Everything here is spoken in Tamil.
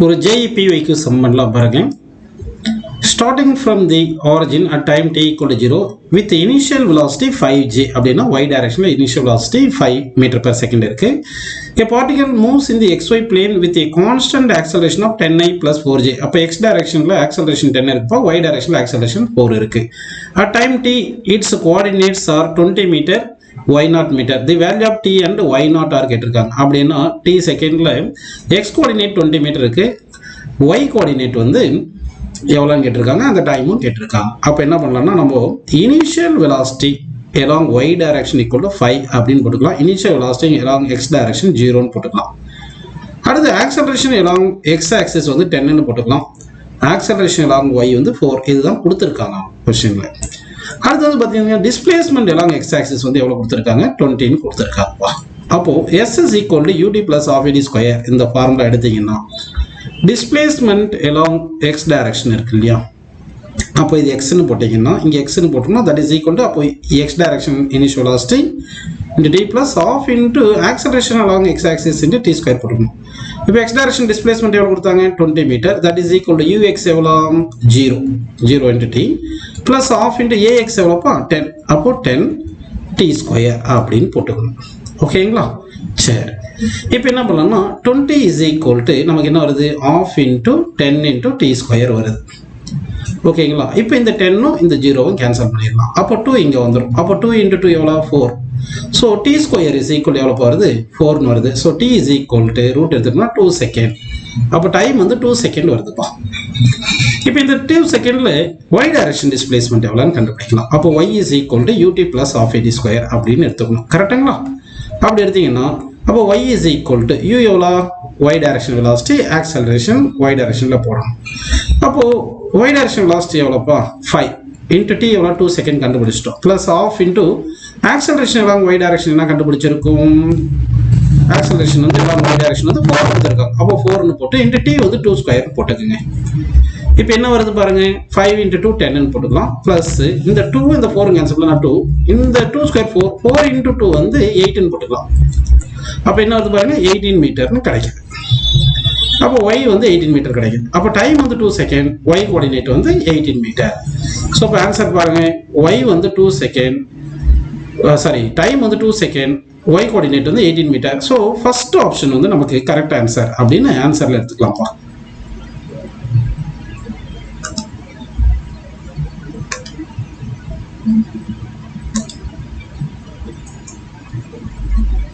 ஒரு JEPYக்கு சம் பண்ணலாம் பாருங்க. Starting from the origin at time t equal to 0 with initial velocity 5g அப்படின்னா y direction initial velocity 5 meter per second இருக்கு. A particle moves in the xy plane with a constant acceleration of 10i plus 4j. அப்ப x directionல acceleration 10 இருக்குப்பா, y directionல acceleration 4 இருக்கு. At time t its coordinates are 20 meter y0 meter. The value of t and y0 are கேட்டிருக்காங்க. அப்படின்னா t செகண்ட்ல x coordinate 20 meter இருக்கு, y coordinate வந்து எவ்வளோன்னு கேட்டிருக்காங்க, அந்த டைமும் கேட்டிருக்காங்க. அப்போ என்ன பண்ணலாம்னா நம்ம initial velocity along y direction equal to 5 அப்படின்னு போட்டுக்கலாம். Initial velocity along x direction 0ன்னு போட்டுக்கலாம். அடுத்து ஆக்சலரேஷன் along x axis வந்து 10ன்னு போட்டுக்கலாம். ஆக்சலரேஷன் along y வந்து 4. இதுதான் கொடுத்துருக்காங்க கொஸ்டின்ல. அடுத்தது பார்த்தீங்கன்னா டிஸ்பிளேஸ்மெண்ட் along x axis வந்து எவ்வளோ கொடுத்துருக்காங்க, 20ன்னு கொடுத்துருக்காங்கப்பா. அப்போ s is equal to ut plus half ad square இந்த ஃபார்முலா எடுத்தீங்கன்னா டிஸ்பிளேஸ்மெண்ட் along x டைரக்ஷன் இருக்கு இல்லையா, அப்போ இது எக்ஸ்ன்னு போட்டிங்கன்னா இங்கே எக்ஸ்ன்னு போட்டோம்னா தட் இஸ் ஈக்குவல் டு அப்போ x direction initial velocity into t plus half into acceleration along x axis into t square போட்டுக்கணும். இப்போ x டைரக்ஷன் டிஸ்பிளேஸ்மெண்ட் எவ்வளோ கொடுத்தாங்க, 20 metre, that is equal to ux எவ்வளோ 0 into t plus half into ax எவ்வளோப்பா 10, அப்போ 10 t ஸ்கொயர் அப்படின்னு போட்டுக்கணும். ஓகேங்களா, சரி. இப்போ என்ன பண்ணலாம்னா 20 இஸ் ஈக்குவல் டு நமக்கு என்ன வருது, half into 10 into t square வருது. ஓகேங்களா, இப்போ இந்த 10ம் இந்த 0வும் கேன்சல் பண்ணிடலாம். அப்போ 2 இங்கே வந்துடும். அப்போ 2 இன்ட்டு 2 எவ்வளோ 4. So t square is equal எவ்வளோ வருது 4ன்னு வருது. So t is equal to root எடுத்துக்கோன்னா 2 செகண்ட். அப்போ டைம் வந்து 2 செகண்ட் வருதுப்பா. இப்போ இந்த 2 செகண்டில் y டைரக்ஷன் டிஸ்பிளேஸ்மெண்ட் எவ்வளோன்னு கண்டுபிடிக்கலாம். அப்போ y is equal to ut plus half ad square அப்படின்னு எடுத்துக்கணும். கரெக்டுங்களா? அப்படி எடுத்தீங்கன்னா அப்போ y is equal to u எவ்வளோ y direction velocity acceleration y directionல போடணும். அப்போ y direction velocity எவ்வளோப்பா 5 into t எவ்வளோ 2 செகண்ட் கண்டுபிடிச்சிட்டோம். Plus of into acceleration along y direction என்ன கண்டுபிடிச்சிருக்கும், ஆக்சலரேஷன் வந்து along y direction வந்து 4 கொடுத்துருக்காங்க. அப்போ 4ன்னு போட்டு இன்ட்டு t வந்து 2 ஸ்கொயர் போட்டுக்குங்க. இப்போ என்ன வருது பாருங்க, 5 இன்ட்டு 2 10ன்னு போட்டுக்கலாம். ப்ளஸ் இந்த 2 இந்த 4 கேன்சல் பண்ணா 2, இந்த 2 ஸ்கொயர் 4 இன்ட்டு 2 வந்து 8ன்னு போட்டுக்கலாம். அப்போ என்ன வருது பாருங்க 18 மீட்டர்னு கிடைக்குது. அப்போ y வந்து 18 மீட்டர் கிடைக்குது. அப்போ டைம் வந்து 2 செகண்ட், y கோஆர்டினேட் வந்து 18 மீட்டர். ஸோ இப்போ ஆன்சர் பாருங்க, y வந்து 2 செகண்ட், சாரி டைம் வந்து 2 செகண்ட், y கோஆர்டினேட் வந்து 18 மீட்டர். ஸோ ஃபர்ஸ்ட் ஆப்ஷன் வந்து நமக்கு கரெக்ட் ஆன்சர் அப்படின்னு ஆன்சர்ல எடுத்துக்கலாம்ப்பா.